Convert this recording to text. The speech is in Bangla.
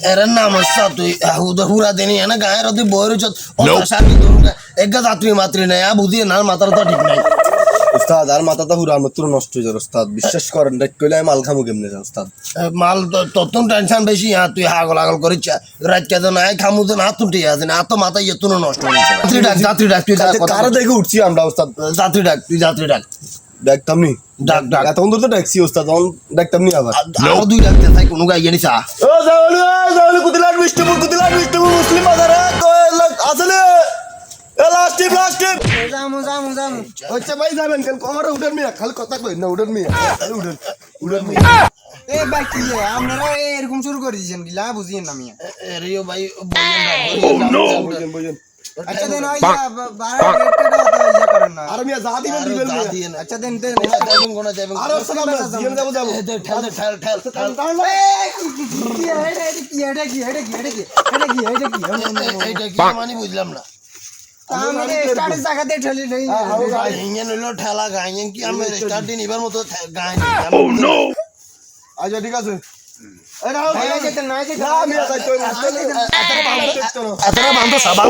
এর নাম হচ্ছে তুই হুরা দেনি না গায়ের তুই বইয়ের সার্কি তোর একটা যাত্রী মাত্রী নাই বুঝি না মাথার তো ঠিক নাই উস্তাদ আর মাথাটা হুরা মাত্র নষ্ট হয়ে যাবে উস্তাদ বিশ্বাস করেন দেখ কইলে মাল খামু কেমনে উস্তাদ মাল তত টেনশন বেশি তুই হাগল আগল করিস রাত কে নাই খামু তো না তুই আছে না তো মাথা ইয়ে তুই নষ্ট হয়ে যাত্রী ডাক তুই কারে দেখে উঠছি আমরা উস্তাদ যাত্রী ডাক তুই যাত্রী ডাক দেখতাম নি ডাক ডাক এতক্ষণ ধরে তো দেখছি উস্তাদ তখন দেখতাম নি আবার আরো দুই ডাকতে তাই কোনো গাইয়ে নিছা ও জাওলি কুদিলার মিষ্টিপুর মুসলিম বাজারে আসলে প্লাস্টিক যামু হচ্ছে ভাই যাবেন কেন কমারে উঠেন মিয়া খালি কথা কই না উঠেন মিয়া উঠেন মিয়া এ ভাই কি আপনারা এরকম শুরু করে দিয়েছেন গিলা বুঝিয়েন না মিয়া রিও ভাই বুঝেন আচ্ছা দেন ওই বাড়া রেটটা ইয়া করেন না আর মিয়া যা দিবেন দিবেন মিয়া আচ্ছা দেন দেন কোনা যাবেন আর সালাম জিএম যাব ঠেল এইটা কি মানে বুঝলাম না আমি স্টার্টের জায়গাতে ঠেলি নেই গাইয়েন হইলো ঠেলা গাইয়েন কি আমি স্টার্ট দিন এবার মতো গাইন আচ্ছা ঠিক আছে যেতে না যেতে না মিয়া যাইতো এতটা বান্ধব সাবান